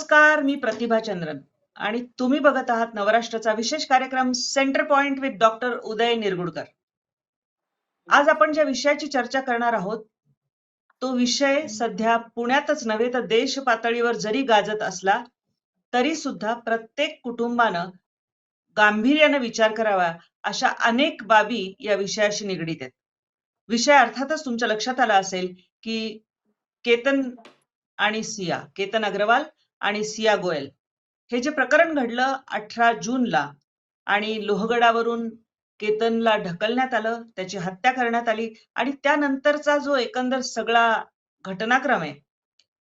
नमस्कार, मी प्रतिभा चंद्रन आणि तुम्ही बघत आहात नवराष्ट्राचा विशेष कार्यक्रम centre point with doctor Uday Nirgudkar. आज आपण ज्या विषयाची चर्चा करणार आहोत तो विषय सध्या पुण्यातच नव्हे तर देश पातळीवर जरी गाजत असला तरी सुद्धा प्रत्येक कुटुंबानं गांभीर्याने विचार करावा अशा अनेक बाबी या विषयाशी निगडीत आहेत. विषय अर्थातच तुमच्या लक्षात आला असेल की केतन आणि सिया, केतन अग्रवाल आणि सिया गोयल हे जे प्रकरण घडलं 18 जूनला आणि लोहगडावरून केतनला ढकलण्यात आलं, त्याची हत्या करण्यात आली आणि त्यानंतरचा जो एकंदर सगळा घटनाक्रम आहे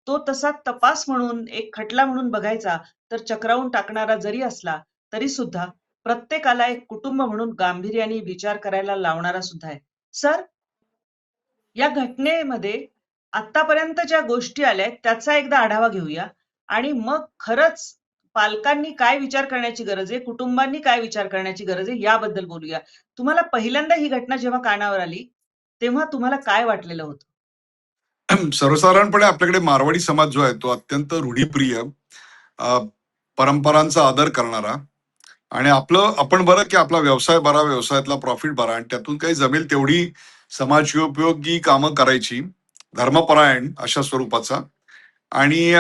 तो तसा तपास म्हणून एक खटला म्हणून बघायचा तर चक्रावून टाकणारा जरी असला तरी सुद्धा प्रत्येकाला एक कुटुंब म्हणून गांभीर्याने विचार करायला लावणारा सुद्धा आहे. सर, या घटनेमध्ये आतापर्यंत ज्या गोष्टी आल्या त्याचा एकदा आढावा घेऊया आणि मग खरंच पालकांनी काय विचार करण्याची गरज आहे, कुटुंबांनी काय विचार करण्याची गरज आहे याबद्दल बोलूया. तुम्हाला पहिल्यांदा ही घटना जेव्हा कानावर आली तेव्हा तुम्हाला काय वाटलेलं होतं? सर्वसाधारणपणे आपल्याकडे मारवाडी समाज जो आहे तो अत्यंत रूढीप्रिय, परंपरांचा आदर करणारा आणि आपण बरं की आपला व्यवसाय बरा, व्यवसायातला प्रॉफिट बरा आणि त्यातून काही जमेल तेवढी समाजोपयोगी कामं करायची, धर्मपरायण अशा स्वरूपाचा आणि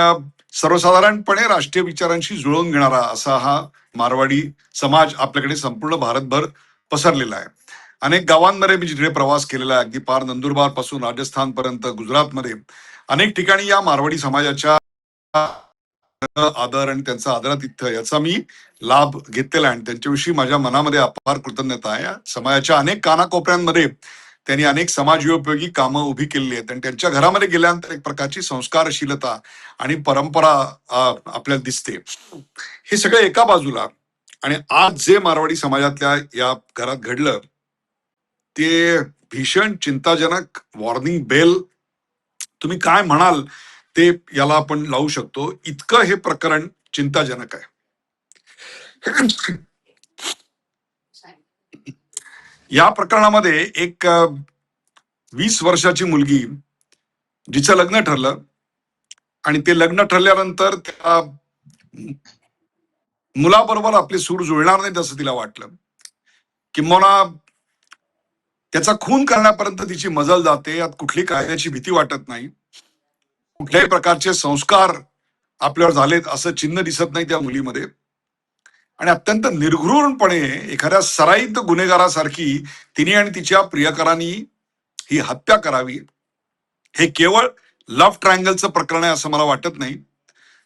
सर्वसाधारणपणे राष्ट्रीय विचारांशी जुळवून घेणारा असा हा मारवाडी समाज आपल्याकडे संपूर्ण भारतभर पसरलेला आहे. अनेक गावांमध्ये मी जिथे प्रवास केलेला आहे, अगदी पार नंदुरबार पासून राजस्थान पर्यंत, गुजरातमध्ये अनेक ठिकाणी या मारवाडी समाजाच्या आदर आणि त्यांचा आदरातिथ्य याचा मी लाभ घेतलेला आहे आणि त्यांच्याविषयी माझ्या मनामध्ये अपार कृतज्ञता आहे. समाजाच्या अनेक कानाकोपऱ्यांमध्ये त्यांनी अनेक समाजोपयोगी कामं उभी केलेली आहेत आणि त्यांच्या घरामध्ये गेल्यानंतर एक प्रकारची संस्कारशीलता आणि परंपरा आपल्याला दिसते. हे सगळं एका बाजूला आणि आज जे मारवाडी समाजातल्या या घरात घडलं ते भीषण चिंताजनक वॉर्निंग बेल, तुम्ही काय म्हणाल ते याला आपण लावू शकतो, इतकं हे प्रकरण चिंताजनक आहे. या प्रकरणामध्ये एक 20 वर्षाची मुलगी जिचं लग्न ठरलं आणि ते लग्न ठरल्यानंतर त्या मुलाबरोबर आपले सूर जुळणार नाहीत असं तिला वाटलं, किंबहुना त्याचा खून करण्यापर्यंत तिची मजल जाते. यात कुठली कायद्याची भीती वाटत नाही, कुठल्याही प्रकारचे संस्कार आपल्यावर झालेत असं चिन्ह दिसत नाही त्या मुलीमध्ये आणि अत्यंत निर्घृणपणे एखाद्या सराईत गुन्हेगारासारखी तिने आणि तिच्या प्रियकरांनी ही हत्या करावी. हे केवळ लव्ह ट्रायंगलचं प्रकरण आहे असं मला वाटत नाही,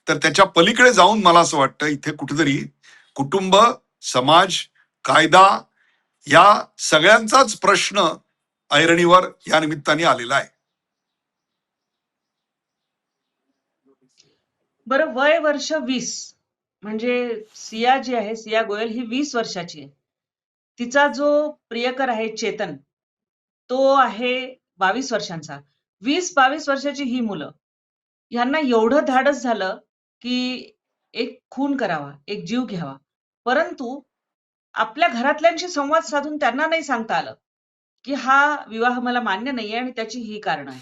तर त्याच्या पलीकडे जाऊन मला असं वाटतं इथे कुठेतरी कुटुंब, समाज, कायदा या सगळ्यांचाच प्रश्न ऐरणीवर या निमित्ताने आलेला आहे. बरं, वय वर्ष 20 म्हणजे सिया जी आहे, सिया गोयल ही 20 वर्षाची आहे. तिचा जो प्रियकर आहे चेतन तो आहे 22 वर्षांचा. 20-22 वर्षाची ही मुलं, ह्यांना एवढं धाडस झालं की एक खून करावा, एक जीव घ्यावा, परंतु आपल्या घरातल्यांशी संवाद साधून त्यांना नाही सांगता आलं की हा विवाह मला मान्य नाहीये आणि त्याची ही कारण आहे.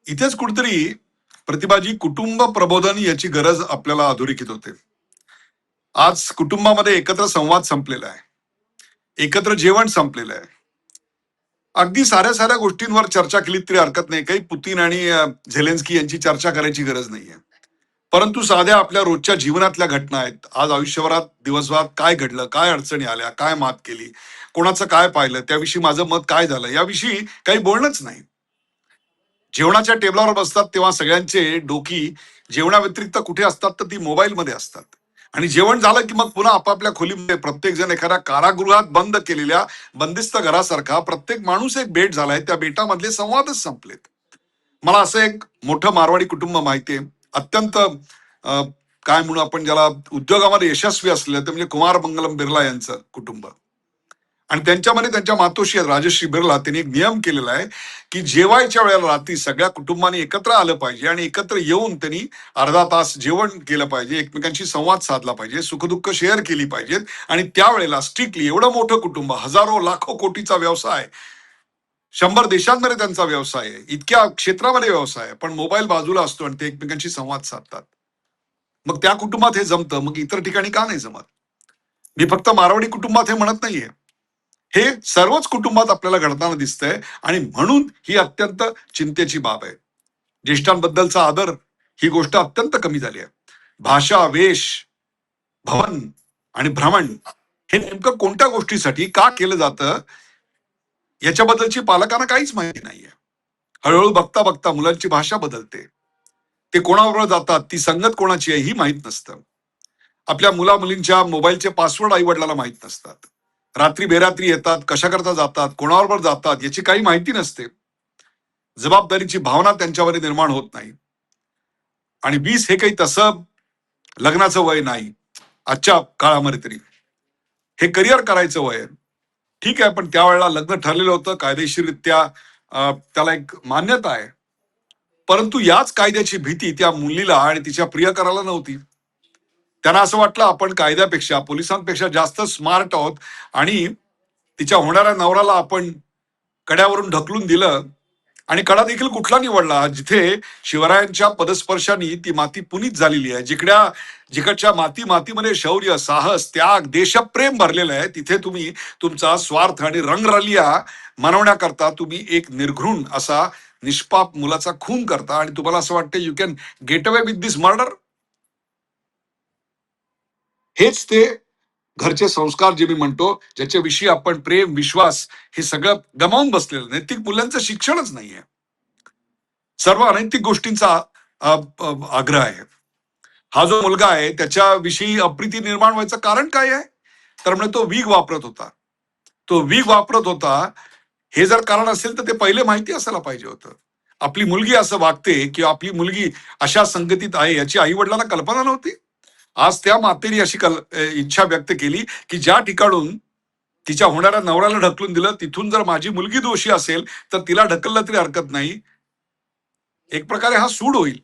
इथेच कुठेतरी प्रतिभाजी कुटुंब प्रबोधन याची गरज आपल्याला अधोरेखित होते. आज कुटुंबामध्ये एकत्र संवाद संपलेला आहे, एकत्र जेवण संपलेलं आहे. अगदी साऱ्या साऱ्या गोष्टींवर चर्चा केली तरी हरकत नाही, काही पुतीन आणि झेलेन्स्की यांची चर्चा करायची गरज नाहीये, परंतु साध्या आपल्या रोजच्या जीवनातल्या घटना आहेत. आज आयुष्यभरात दिवसभरात काय घडलं, काय अडचणी आल्या, काय मात केली, कोणाचं काय पाहिलं, त्याविषयी माझं मत काय झालं याविषयी काही बोलणंच नाही. जेवणाच्या टेबलावर बसतात तेव्हा सगळ्यांचे डोकी जेवणाव्यतिरिक्त कुठे असतात तर ती मोबाईलमध्ये असतात आणि जेवण झालं की मग पुन्हा आपापल्या खोलीमध्ये प्रत्येक जण एखाद्या कारागृहात बंद केलेल्या बंदिस्त घरासारखा प्रत्येक माणूस एक बेट झालाय, त्या बेटामधले संवादच संपलेत. मला असं एक मोठं मारवाडी कुटुंब माहितीये, अत्यंत काय म्हणू आपण ज्याला उद्योगामध्ये यशस्वी असलेलं ते म्हणजे कुमार मंगलम बिर्ला यांचं कुटुंब आणि त्यांच्यामध्ये त्यांच्या मातोश्री राजश्री बिर्ला त्यांनी एक नियम केलेला आहे की जेवायच्या वेळेला रात्री सगळ्या कुटुंबाने एकत्र आलं पाहिजे आणि एकत्र येऊन त्यांनी अर्धा तास जेवण केलं पाहिजे, एकमेकांशी संवाद साधला पाहिजे, सुखदुःख शेअर केली पाहिजेत आणि त्यावेळेला स्ट्रिक्टली एवढं मोठं कुटुंब, हजारो लाखो कोटीचा व्यवसाय, 100 देशांमध्ये त्यांचा व्यवसाय आहे, इतक्या क्षेत्रामध्ये व्यवसाय आहे, पण मोबाईल बाजूला असतो आणि ते एकमेकांशी संवाद साधतात. मग त्या कुटुंबात हे जमतं, मग इतर ठिकाणी का नाही जमत? मी फक्त मारवाडी कुटुंबात हे म्हणत नाहीये, हे सर्वच कुटुंबात आपल्याला घडताना दिसतंय आणि म्हणून ही अत्यंत चिंतेची बाब आहे. ज्येष्ठांबद्दलचा आदर ही गोष्ट अत्यंत कमी झाली आहे. भाषा, वेश, भवन आणि भ्रमण हे नेमकं कोणत्या गोष्टीसाठी का केलं जातं याच्याबद्दलची पालकांना काहीच माहिती नाहीये. हळूहळू बघता बघता मुलांची भाषा बदलते. ते कोणाबरोबर जातात, ती संगत कोणाची आहे ही माहीत नसतं. आपल्या मुला मुलींच्या मोबाईलचे पासवर्ड आई वडिलांना माहीत नसतात. रात्री बेरात्री येतात, कशा करता जातात, कोणाबरोबर जातात याची काही माहिती नसते. जबाबदारीची भावना त्यांच्यावर निर्माण होत नाही. आणि 20 हे काही तसं लग्नाचं वय नाही आजच्या काळामध्ये तरी. हे करिअर करायचं वय आहे. ठीक आहे, पण त्यावेळेला लग्न ठरलेलं होतं, कायदेशीररित्या त्याला एक मान्यता आहे. परंतु याच कायद्याची भीती त्या मुलीला आणि तिच्या प्रियकराला नव्हती. त्यांना असं वाटलं आपण कायद्यापेक्षा, पोलिसांपेक्षा जास्त स्मार्ट आहोत आणि तिच्या होणाऱ्या नवऱ्याला आपण कड्यावरून ढकलून दिलं आणि कडा देखील कुठला निवडला जिथे शिवरायांच्या पदस्पर्शाने ती माती पुनीत झालेली आहे. जिकडच्या मातीमध्ये शौर्य, साहस, त्याग, देशप्रेम भरलेलं आहे, तिथे तुम्ही तुमचा स्वार्थ आणि रंगरलिया मनवण्याकरता तुम्ही एक निर्घृण असा निष्पाप मुलाचा खून करता आणि तुम्हाला असं वाटतं you can get away with this murder. हेच ते घरचे संस्कार जे मी म्हणतो, ज्याच्याविषयी आपण प्रेम, विश्वास हे सगळं गमावून बसलेलं. नैतिक मूल्यांचं शिक्षणच नाहीये. सर्व अनैतिक गोष्टींचा आग्रह आहे. हा जो मुलगा आहे त्याच्याविषयी अप्रिती निर्माण व्हायचं कारण काय आहे? तर म्हणजे तो वीग वापरत होता. तो वीग वापरत होता हे जर कारण असेल तर ते पहिले माहिती असायला पाहिजे होतं. आपली मुलगी असं वागते किंवा आपली मुलगी अशा संगतीत आहे याची आई वडिलांना कल्पना नव्हती. आज त्या मातेने अशी इच्छा व्यक्त केली की ज्या ठिकाणून तिच्या होणाऱ्या नवऱ्याला ढकलून दिलं तिथून जर माझी मुलगी दोषी असेल तर तिला ढकललं तरी हरकत नाही. एक प्रकारे हा सूड होईल.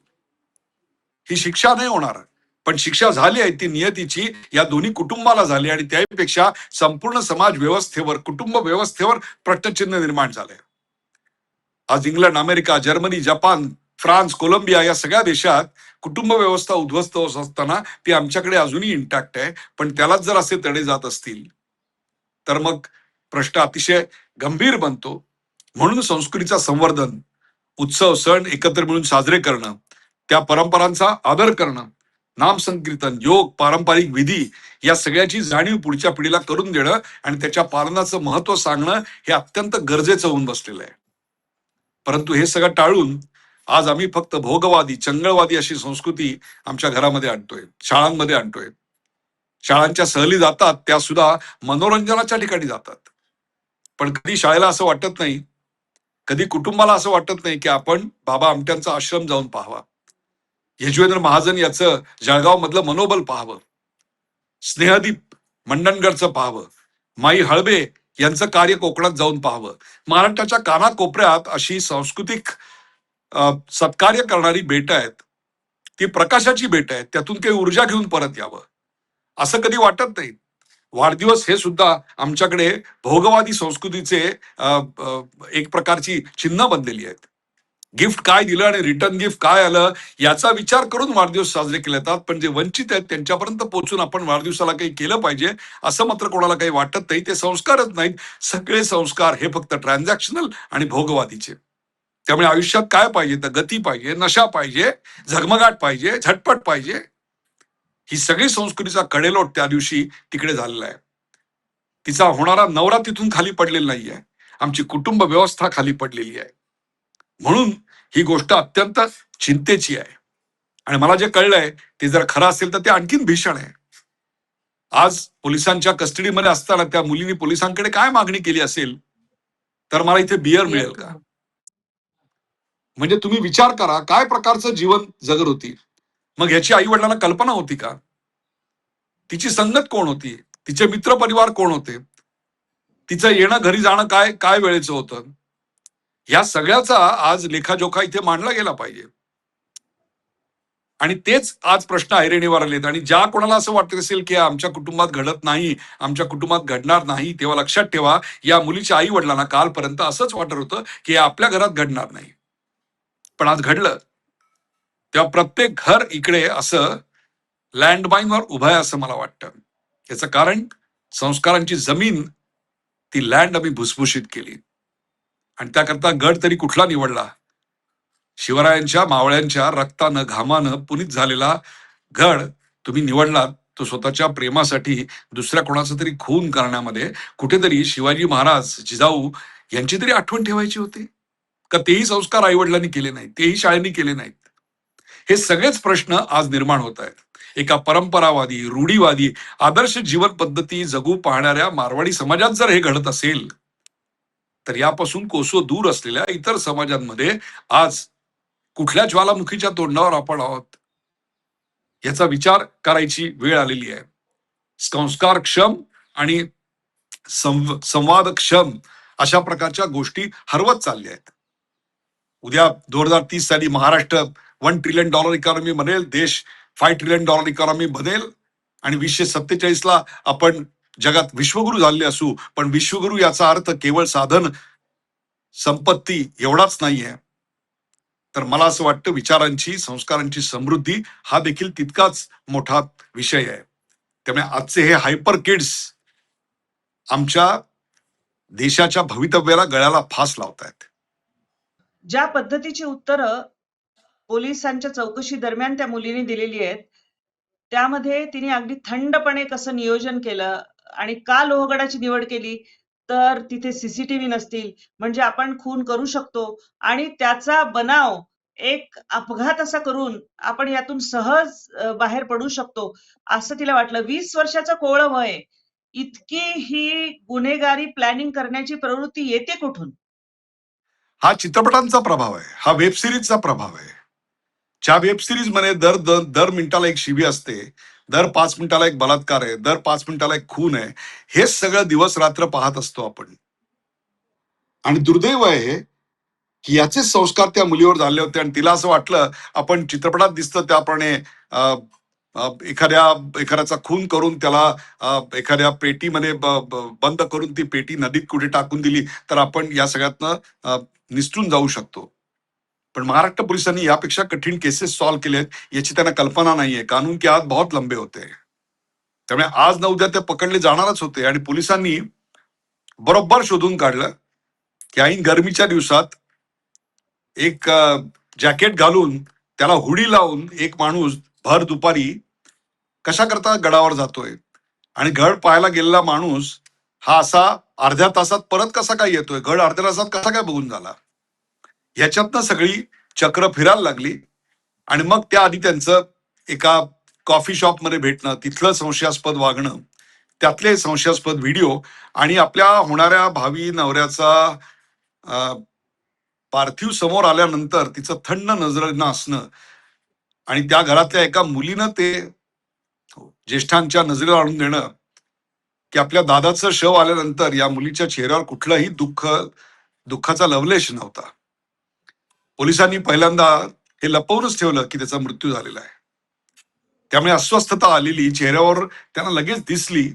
ही शिक्षा नाही होणार, पण शिक्षा झाली आहे ती नियतीची या दोन्ही कुटुंबाला झाली आणि त्यापेक्षा संपूर्ण समाज व्यवस्थेवर, कुटुंब व्यवस्थेवर प्रश्नचिन्ह निर्माण झालंय. आज England, America, Germany, Japan, France, Colombia या सगळ्या देशात कुटुंब व्यवस्था उद्ध्वस्त होत असताना ती आमच्याकडे अजूनही इंटॅक्ट आहे. पण त्यालाच जर असे तडे जात असतील तर मग प्रश्न अतिशय गंभीर बनतो. म्हणून संस्कृतीचा संवर्धन, उत्सव, सण एकत्र मिळून साजरे करणं, त्या परंपरांचा आदर करणं, नामसंकीर्तन, योग, पारंपरिक विधी या सगळ्याची जाणीव पुढच्या पिढीला करून देणं आणि त्याच्या पालनाचं महत्व सांगणं हे अत्यंत गरजेचं होऊन बसलेलं आहे. परंतु हे सगळं टाळून आज आम्ही फक्त भोगवादी, चंगळवादी अशी संस्कृती आमच्या घरामध्ये आणतोय, शाळांमध्ये आणतोय. शाळांच्या सहली जातात त्या सुद्धा मनोरंजनाच्या ठिकाणी जातात. पण कधी शाळेला असं वाटत नाही, कधी कुटुंबाला असं वाटत नाही की आपण बाबा आमट्यांचा आश्रम जाऊन पाहावा, यजुवेंद्र महाजन याचं जळगाव मधलं मनोबल पाहावं, स्नेहदीप मंडणगडचं पाहावं, माई हळबे यांचं कार्य कोकणात जाऊन पाहावं. महाराष्ट्राच्या कानाकोपऱ्यात अशी सांस्कृतिक सत्कार्य करणारी बेटं आहेत, ती प्रकाशाची बेटं आहेत, त्यातून काही ऊर्जा घेऊन परत यावं असं कधी वाटत नाही. वाढदिवस हे सुद्धा आमच्याकडे भोगवादी संस्कृतीचे एक प्रकारची चिन्ह बनलेली आहेत. गिफ्ट काय दिलं आणि रिटर्न गिफ्ट काय आलं याचा विचार करून वाढदिवस साजरे केले जातात. पण जे वंचित आहेत त्यांच्यापर्यंत पोहोचून आपण वाढदिवसाला काही केलं पाहिजे असं मात्र कोणाला काही वाटत नाही. ते संस्कारच नाहीत. सगळे संस्कार हे फक्त ट्रान्झॅक्शनल आणि भोगवादीचे. त्यामुळे आयुष्यात काय पाहिजे तर गती पाहिजे, नशा पाहिजे, झगमगाट पाहिजे, झटपट पाहिजे. ही सगळी संस्कृतीचा कडेलोट त्या दिवशी तिकडे झालेला आहे. तिचा होणारा नवरा तिथून खाली पडलेला नाहीये. आमची कुटुंब व्यवस्था खाली पडलेली आहे. म्हणून ही गोष्ट अत्यंत चिंतेची आहे. आणि मला जे कळलंय ते जर खरं असेल तर ते आणखीन भीषण आहे. आज पोलिसांच्या कस्टडीमध्ये असताना त्या मुलीने पोलिसांकडे काय मागणी केली असेल तर मला इथे बियर मिळेल का? म्हणजे तुम्ही विचार करा काय प्रकारचं जीवन जगत होती. मग ह्याची आई वडिलांना कल्पना होती का? तिची संगत कोण होती? तिचे मित्र परिवार कोण होते? तिचं येणं घरी जाणं काय काय वेळेचं होतं? या सगळ्याचा आज लेखाजोखा इथे मांडला गेला पाहिजे. आणि तेच आज प्रश्न ऐरणीवर आलेत. आणि ज्या कोणाला असं वाटत असेल की आमच्या कुटुंबात घडत नाही, आमच्या कुटुंबात घडणार नाही, तेव्हा लक्षात ठेवा या मुलीच्या आई वडिलांना कालपर्यंत असंच वाटत होतं की आपल्या घरात घडणार नाही, पण आज घडलं. तेव्हा प्रत्येक घर इकडे असं लँडमाईनवर उभा आहे असं मला वाटतं. याचं कारण संस्कारांची जमीन, ती लँड आम्ही भुसभुशीत केली. आणि त्याकरता गड तरी कुठला निवडला? शिवरायांच्या मावळ्यांच्या रक्तानं घामानं पुनीत झालेला गड तुम्ही निवडलात. तो स्वतःच्या प्रेमासाठी दुसऱ्या कोणाचा तरी खून करण्यामध्ये कुठेतरी शिवाजी महाराज, जिजाऊ यांची तरी आठवण ठेवायची होती का? तेही संस्कार आईवडिलांनी केले नाहीत, तेही शाळेने केले नाहीत. हे सगळेच प्रश्न आज निर्माण होत आहेत. एका परंपरावादी, रूढीवादी, आदर्श जीवन पद्धती जगू पाहणाऱ्या मारवाडी समाजात जर हे घडत असेल, तर यापासून कोसो दूर असलेल्या इतर समाजांमध्ये आज कुठल्या ज्वालामुखीच्या तोंडावर आपण आहोत याचा विचार करायची वेळ आलेली आहे. संस्कारक्षम आणि संवादक्षम अशा प्रकारच्या गोष्टी हरवत चालल्या आहेत. उद्या 2030 साली महाराष्ट्र $1 ट्रिलियन इकॉनॉमी बनेल, देश $5 ट्रिलियन इकॉनॉमी बनेल आणि 2047ला आपण जगात विश्वगुरु झाले असू. पण विश्वगुरु याचा अर्थ केवळ साधन संपत्ती एवढाच नाहीये. तर मला असं वाटतं विचारांची, संस्कारांची समृद्धी हा देखील तितकाच मोठा विषय आहे. त्यामुळे आजचे हे हायपर किड्स आमच्या देशाच्या भवितव्याला गळ्याला फास लावतायत. ज्या पद्धतीची उत्तरं पोलिसांच्या चौकशी दरम्यान त्या मुलीने दिलेली आहेत, त्यामध्ये तिने अगदी थंडपणे कसं नियोजन केलं आणि का लोहगडाची निवड केली, तर तिथे सीसीटीव्ही नसतील म्हणजे आपण खून करू शकतो आणि त्याचा बनाव एक अपघात असा करून आपण यातून सहज बाहेर पडू शकतो असं तिला वाटलं. 20 वर्षाचं कोवळं वय, इतकी ही गुन्हेगारी प्लॅनिंग करण्याची प्रवृत्ती येते कुठून? हा चित्रपटांचा प्रभाव आहे, हा वेब सिरीजचा प्रभाव आहे. ज्या वेब सिरीज मध्ये दर मिनिटाला एक शिबी असते, दर 5 मिनिटाला एक बलात्कार आहे, दर 5 मिनिटाला एक खून आहे, हेच सगळं दिवस रात्र पाहत असतो आपण. आणि दुर्दैव आहे की याचे संस्कार त्या मुलीवर झाले होते आणि तिला असं वाटलं आपण चित्रपटात दिसतं त्याप्रमाणे एखाद्याचा खून करून त्याला एखाद्या पेटीमध्ये बंद करून ती पेटी नदीत कुठे टाकून दिली तर आपण या सगळ्यातनं निसटून जाऊ शकतो. पण महाराष्ट्र पोलिसांनी यापेक्षा कठीण केसेस सॉल्व्ह केलेत याची त्यांना कल्पना नाहीये. कानून के हात बहुत लंबे होते. त्यामुळे आज ना उद्या ते पकडले जाणारच होते आणि पोलिसांनी बरोबर शोधून काढलं की ऐन गरमीच्या दिवसात एक जॅकेट घालून त्याला हुडी लावून एक माणूस भर दुपारी कशा करता गडावर जातोय आणि गड पाहायला गेलेला माणूस हा असा अर्ध्या तासात परत कसा काय येतोय, गड अर्ध्या तासात कसा काय बघून झाला, ह्याच्यातनं सगळी चक्र फिरायला लागली. आणि मग त्याआधी त्यांचं एका कॉफी शॉप मध्ये भेटणं, तिथलं संशयास्पद वागणं, त्यातले संशयास्पद व्हिडिओ आणि आपल्या होणाऱ्या भावी नवऱ्याचा पार्थिव समोर आल्यानंतर तिचं थंड नजरेनं असणं आणि त्या घरातल्या एका मुलीनं ते ज्येष्ठांच्या नजरेला आणून देणं की आपल्या दादाचं शव आल्यानंतर या मुलीच्या चेहऱ्यावर कुठलंही दुःखाचा लवलेश नव्हता. पोलिसांनी पहिल्यांदा हे लपवूनच ठेवलं की त्याचा मृत्यू झालेला आहे. त्यामुळे अस्वस्थता आलेली चेहऱ्यावर त्यांना लगेच दिसली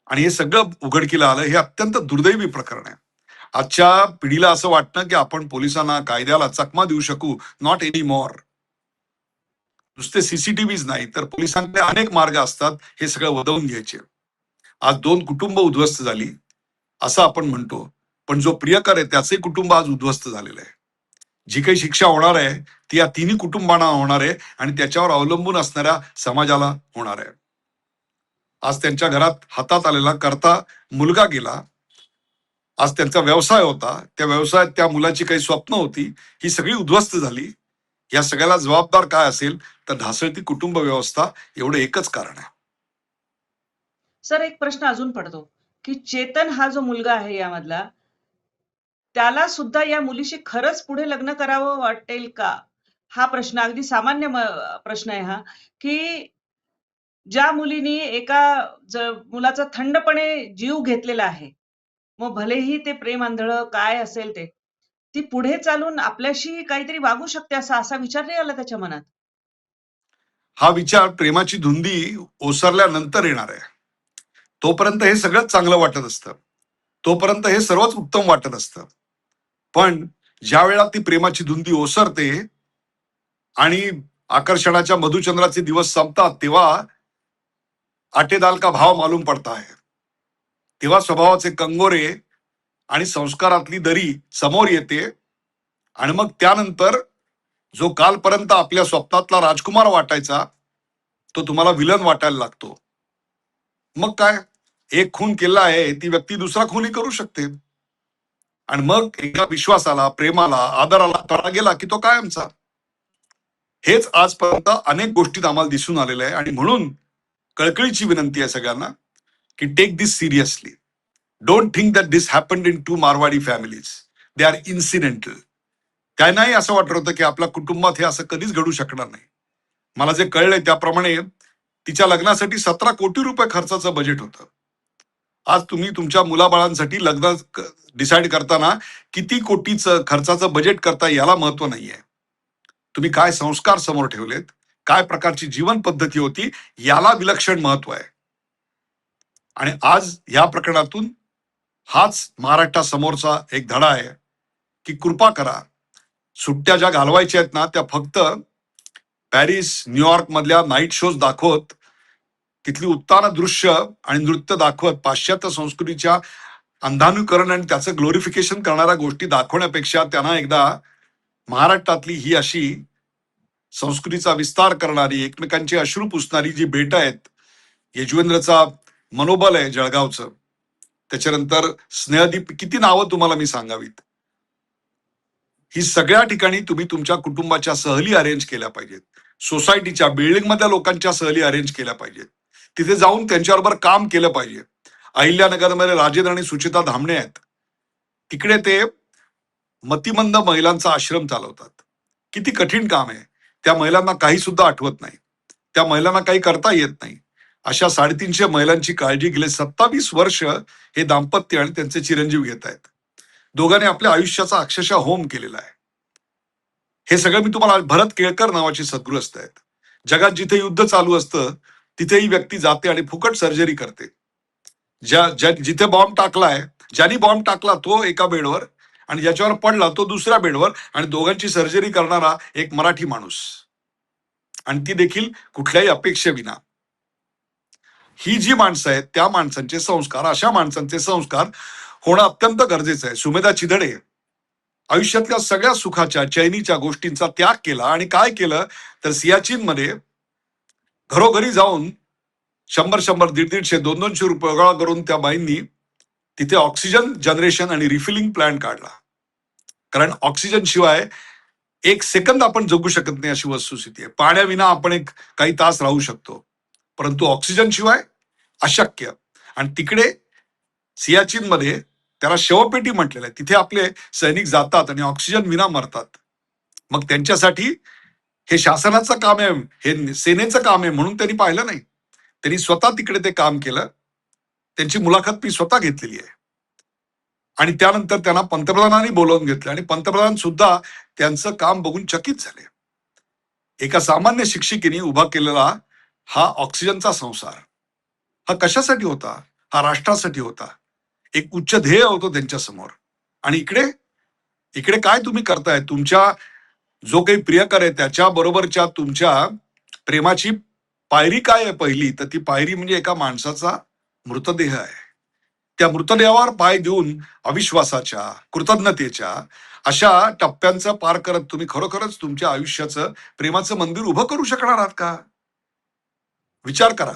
आणि हे सगळं उघडकीला आलं. हे अत्यंत दुर्दैवी प्रकरण आहे. आजच्या पिढीला असं वाटतं की आपण पोलिसांना, कायद्याला चकमा देऊ शकू. Not any more. नुसते सीसीटीव्हीज नाही तर पोलिसांकडे अनेक मार्ग असतात हे सगळं वदवून घ्यायचे. आज 2 कुटुंब उद्ध्वस्त झाली असं आपण म्हणतो, पण जो प्रियकर आहे त्याचे कुटुंब आज उद्ध्वस्त झालेलं आहे. जी काही शिक्षा होणार आहे ती या तिन्ही कुटुंबांना होणार आहे आणि त्याच्यावर अवलंबून असणाऱ्या समाजाला होणार आहे. आज त्यांच्या घरात हातात आलेला करता मुलगा गेला. आज त्यांचा व्यवसाय होता, त्या व्यवसायात त्या मुलाची काही स्वप्न होती, ही सगळी उद्ध्वस्त झाली. या सगळ्याला जबाबदार काय असेल तर ढासळती कुटुंब व्यवस्था, एवढं एकच कारण आहे. सर, एक प्रश्न अजून पडतो की चेतन हा जो मुलगा आहे यामधला, त्याला सुद्धा या मुलीशी खरंच पुढे लग्न करावं वाटेल का? हा प्रश्न अगदी सामान्य प्रश्न आहे हा, की ज्या मुलीनी एका मुलाचा थंडपणे जीव घेतलेला आहे, मग भलेही ते प्रेम आंधळं काय असेल ते, ती पुढे चालून आपल्याशी काहीतरी वागू शकते असा विचार नाही आला त्याच्या मनात? हा विचार प्रेमाची धुंदी ओसरल्यानंतर येणार आहे. तोपर्यंत हे सगळंच चांगलं वाटत असतं, तोपर्यंत हे सर्वच उत्तम वाटत असतं. पण ज्या वेळा ती प्रेमाची धुंदी ओसरते आणि आकर्षणाच्या मधुचंद्राचे दिवस संपतात तेव्हा आटे दाल का भाव मालूम पडता है, तेव्हा स्वभावाचे कंगोरे आणि संस्कारातली दरी समोर येते. आणि मग त्यानंतर जो कालपर्यंत आपल्या स्वप्नातला राजकुमार वाटायचा तो तुम्हाला विलन वाटायला लागतो. मग काय, एक खून केला आहे ती व्यक्ती दुसरा खूनही करू शकते. आणि मग एका विश्वासाला, प्रेमाला, आदराला तडा गेला की तो कायमचा. हेच आजपर्यंत अनेक गोष्टीत आम्हाला दिसून आलेलं आहे. आणि म्हणून कळकळीची विनंती आहे सगळ्यांना की take this seriously. Don't think that this happened in 2 Marwari families. They are incidental. त्यांनाही असं वाटत होतं की आपल्या कुटुंबात हे असं कधीच घडू शकणार नाही. मला जे कळलंय त्याप्रमाणे तिच्या लग्नासाठी 17 कोटी रुपये खर्चाचं बजेट होतं. आज तुम्ही तुमच्या मुलाबाळांसाठी लग्न डिसाईड करताना किती कोटीचं खर्चाचं बजेट करता याला महत्व नाहीये. तुम्ही काय संस्कार समोर ठेवलेत, काय प्रकारची जीवन पद्धती होती याला विलक्षण महत्व आहे. आणि आज या प्रकरणातून हाच महाराष्ट्रासमोरचा एक धडा आहे की कृपा करा, सुट्ट्या ज्या घालवायच्या आहेत ना त्या फक्त पॅरिस, न्यूयॉर्क मधल्या नाईट शोज दाखवत, तिथली उत्तान दृश्य आणि नृत्य दाखवत पाश्चात्य संस्कृतीच्या अंधानुकरण आणि त्याचं ग्लोरिफिकेशन करणाऱ्या गोष्टी दाखवण्यापेक्षा त्यांना एकदा महाराष्ट्रातली ही अशी संस्कृतीचा विस्तार करणारी, एकमेकांची अश्रू पुसणारी जी बेट आहेत, यजवेंद्रचा मनोबल आहे जळगावचं, त्याच्यानंतर स्नेहदीप, किती नावं तुम्हाला मी सांगावीत. ही सगळ्या ठिकाणी तुम्ही तुमच्या कुटुंबाच्या सहली अरेंज केल्या पाहिजेत. सोसायटीच्या, बिल्डिंग मधल्या लोकांच्या सहली अरेंज केल्या पाहिजेत. तिथे जाऊन त्यांच्याबरोबर काम केलं पाहिजे. अहिल्यानगरमध्ये राजेंद्र आणि सुचिता धामणे आहेत. तिकडे ते मतिमंद महिलांचा आश्रम चालवतात. किती कठीण काम आहे. त्या महिलांना काही सुद्धा आठवत नाही, त्या महिलांना काही करता येत नाही. अशा 350 महिलांची काळजी गेले 27 वर्ष हे दाम्पत्य आणि त्यांचे चिरंजीव घेत आहेत. दोघांनी आपल्या आयुष्याचा अक्षरशः होम केलेला आहे. हे सगळं मी तुम्हाला, भरत केळकर नावाचे सद्गृहस्थ आहेत. जगात जिथे युद्ध चालू असतं तिथेही व्यक्ती जाते आणि फुकट सर्जरी करते. जिथे बॉम्ब टाकलाय, ज्यांनी बॉम्ब टाकला तो एका बेडवर आणि ज्याच्यावर पडला तो दुसऱ्या बेडवर, आणि दोघांची सर्जरी करणारा एक मराठी माणूस, आणि ती देखील कुठल्याही अपेक्षेविना. ही जी माणसं आहेत त्या माणसांचे संस्कार, अशा माणसांचे संस्कार होणं अत्यंत गरजेचं आहे. सुमेधा चिधडे आयुष्यातल्या सगळ्या सुखाच्या, चैनीच्या गोष्टींचा त्याग केला आणि काय केलं तर सियाचीनमध्ये घरोघरी जाऊन 100-100, 150-150, 200-200 रुपये गोळा करून त्या बाईंनी तिथे ऑक्सिजन जनरेशन आणि रिफिलिंग प्लांट काढला. कारण ऑक्सिजन शिवाय एक सेकंद आपण जगू शकत नाही अशी वस्तुस्थिती आहे. पाण्याविना आपण काही तास राहू शकतो, परंतु ऑक्सिजन शिवाय अशक्य. आणि तिकडे सियाचीन मध्ये त्याला शवपेटी म्हटलेलं आहे. तिथे आपले सैनिक जातात आणि ऑक्सिजन विना मरतात. मग त्यांच्यासाठी हे शासनाचं काम आहे, हे सेनेचं काम आहे म्हणून त्यांनी पाहिलं नाही. त्यांनी स्वतः तिकडे ते काम केलं. त्यांची मुलाखत मी स्वतः घेतलेली आहे. आणि त्यानंतर त्यांना पंतप्रधानांनी बोलावून घेतलं आणि पंतप्रधान सुद्धा त्यांचं काम बघून चकित झाले. एका सामान्य शिक्षिकेने उभा केलेला हा ऑक्सिजनचा संसार, हा कशासाठी होता? हा राष्ट्रासाठी होता. एक उच्च ध्येय होतं त्यांच्या समोर. आणि इकडे काय तुम्ही करताय? तुमच्या जो काही प्रियकर आहे त्याच्या बरोबरच्या तुमच्या प्रेमाची पायरी काय आहे? पहिली तर ती पायरी म्हणजे एका माणसाचा मृतदेह आहे. त्या मृतदेहावर पाय देऊन अविश्वासाच्या, कृतज्ञतेच्या अशा टप्प्यांचं पार करत तुम्ही खरोखरच तुमच्या आयुष्याचं, प्रेमाचं मंदिर उभं करू शकणार आहात का? विचार करा.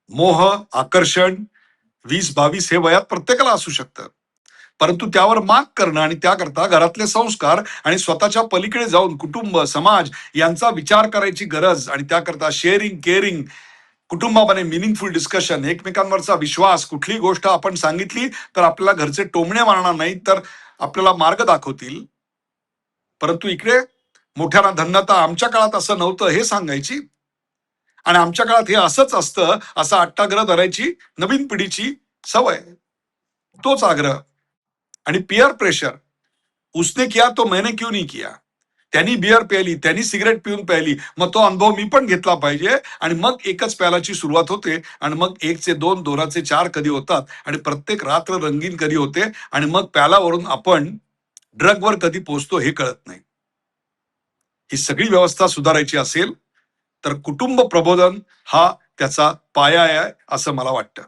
मोह, आकर्षण 20-22 हे वयात प्रत्येकाला असू शकतं, परंतु त्यावर मात करणं आणि त्याकरता घरातले संस्कार आणि स्वतःच्या पलीकडे जाऊन कुटुंब, समाज यांचा विचार करायची गरज, आणि त्याकरता शेअरिंग, केअरिंग, कुटुंबामध्ये मिनिंगफुल डिस्कशन, एकमेकांवरचा विश्वास. कुठली गोष्ट आपण सांगितली तर आपल्याला घरचे टोमणे मारणार नाहीत, तर आपल्याला मार्ग दाखवतील. परंतु इकडे मोठ्याला धन्यता, आमच्या काळात असं नव्हतं हे सांगायची, आणि आमच्या काळात हे असंच असतं असा अट्टाग्रह धरायची नवीन पिढीची सवय. तोच आग्रह आणि पियर प्रेशर. उसने किया तो मैंने क्यों नहीं किया. त्यांनी बियर प्यायली, त्यांनी सिगरेट पिऊन प्यायली, मग तो अनुभव मी पण घेतला पाहिजे. आणि मग एकच प्यालाची सुरुवात होते, आणि मग 1चे 2, 2चे 4 कधी होतात, आणि प्रत्येक रात्र रंगीन कधी होते, आणि मग प्यालावरून आपण ड्रगवर कधी पोहोचतो हे कळत नाही. ही सगळी व्यवस्था सुधारायची असेल तर कुटुंब प्रबोधन हा त्याचा पाया आहे असं मला वाटतं.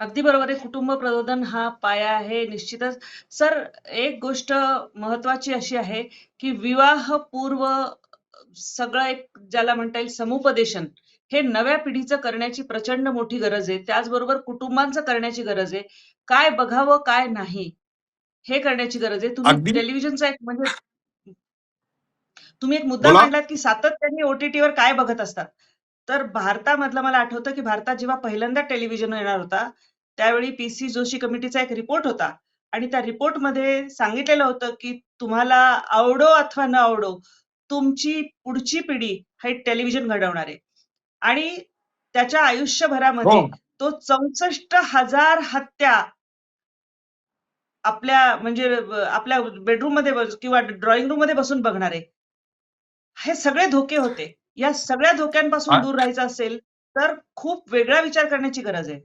अगदी बरोबर आहे. कुटुंब प्रबोधन हा पाया आहे निश्चितच. सर, एक गोष्ट महत्वाची अशी आहे, की विवाहपूर्व सगळं एक ज्याला म्हणता येईल समुपदेशन, हे नव्या पिढीचं करण्याची प्रचंड मोठी गरज आहे. त्याचबरोबर कुटुंबांचं करण्याची गरज आहे. काय बघावं, काय नाही, हे करण्याची गरज आहे. तुम्ही अगदी टेलिव्हिजनचा एक म्हणजे तुम्ही एक मुद्दा बोला. मांडलात, की सातत्याने ओ-टी-टीवर काय बघत असतात. तर भारतामधलं मला आठवतं, की भारतात जेव्हा पहिल्यांदा टेलिव्हिजन येणार होता, त्यावेळी पी.सी. जोशी कमिटीचा एक रिपोर्ट होता आणि त्या रिपोर्टमध्ये सांगितलेलं होतं, की तुम्हाला आवडो अथवा न आवडो, तुमची पुढची पिढी हे टेलिव्हिजन घडवणार आहे आणि त्याच्या हो. आयुष्यभरामध्ये तो 64,000 हत्या आपल्या म्हणजे आपल्या बेडरूममध्ये किंवा ड्रॉइंग रूममध्ये बसून बघणार आहे. हे सगळे धोके होते. या सगळ्या धोक्यांपासून दूर राहायचं असेल, तर खूप वेगळा विचार करण्याची गरज आहे.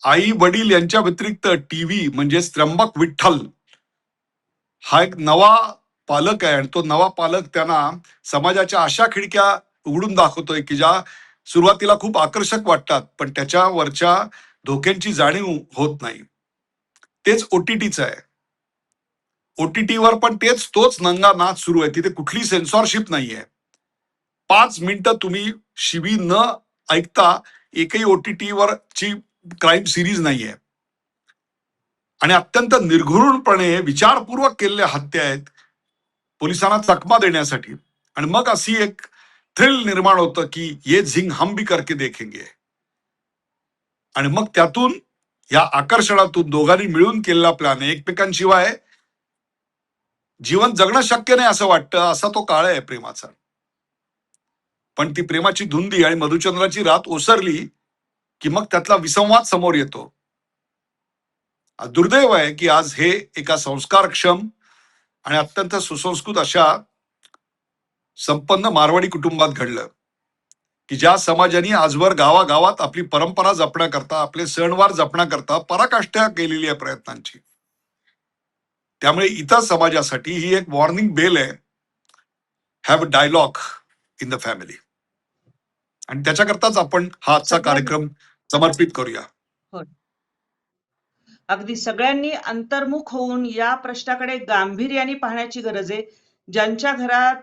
आई वडील यांच्या व्यतिरिक्त टीव्ही म्हणजे त्र्यंबक विठ्ठल हा एक नवा पालक आहे आणि तो नवा पालक त्यांना समाजाच्या अशा खिडक्या उघडून दाखवतोय की ज्या सुरुवातीला खूप आकर्षक वाटतात पण त्याच्यावरच्या धोक्यांची जाणीव होत नाही. तेच ओटीटीचं आहे. ओटीटीवर पण तोच नंगा नाच सुरू आहे. तिथे कुठली सेन्सॉरशिप नाहीये. 5 मिनिटं तुम्ही शिवी न ऐकता एकही ओटीटीवर ची क्राईम सिरीज नाहीये आणि अत्यंत निर्घृणपणे विचारपूर्वक केलेल्या हत्या आहेत पोलिसांना चकमा देण्यासाठी. आणि मग अशी एक थ्रिल निर्माण होतं की ये झिंग हम भी करके देखेंगे. आणि मग त्यातून या आकर्षणातून दोघांनी मिळून केलेला प्लॅन एकमेकांशिवाय जीवन जगणं शक्य नाही असं वाटतं. असा तो काळ आहे प्रेमाचा. पण ती प्रेमाची धुंदी आणि मधुचंद्राची रात ओसरली की मग त्यातला विसंवाद समोर येतो. दुर्दैव आहे की आज हे एका संस्कारक्षम आणि अत्यंत सुसंस्कृत अशा संपन्न मारवाडी कुटुंबात घडलं की ज्या समाजाने आजवर गावागावात आपली परंपरा जपण्याकरता आपले सणवार जपण्याकरता पराकाष्ठा केलेली आहे प्रयत्नांची. त्यामुळे इतर समाजासाठी ही एक वॉर्निंग बेल आहे. Have a dialogue in the family. आणि त्याच्याकरताच आपण हा आजचा सगळ्यांनी कार्यक्रम समर्पित करूया. होय. अगदी सगळ्यांनी अंतर्मुख होऊन या प्रश्नाकडे गांभीर्याने पाहण्याची गरज आहे. ज्यांच्या घरात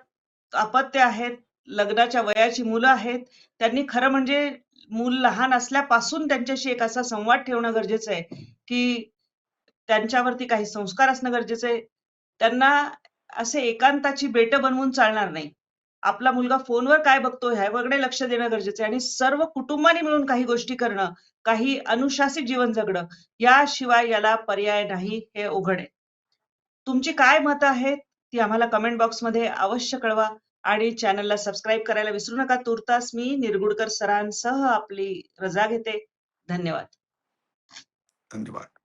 अपत्य आहेत, लग्नाच्या वयाची मुलं आहेत, त्यांनी खरं म्हणजे मूल लहान असल्यापासून त्यांच्याशी एक असा संवाद ठेवणं गरजेचं आहे, की त्यांच्यावरती काही संस्कार असणं गरजेचं आहे. त्यांना असे एकांताची बेटं बनवून चालणार नाही. आपला मुलगा फोनवर काय बघतो ह्याकडे लक्ष देणं गरजेचं आहे आणि सर्व कुटुंबाने मिळून काही गोष्टी करणं, काही अनुशासित जीवन जगणं, याशिवाय याला पर्याय नाही हे उघड आहे. तुमची काय मतं आहेत ती आम्हाला कमेंट बॉक्समध्ये अवश्य कळवा आणि चॅनलला सबस्क्राईब करायला विसरू नका. तूर्तास मी निरगुडकर सरांसह आपली रजा घेते. धन्यवाद. धन्यवाद.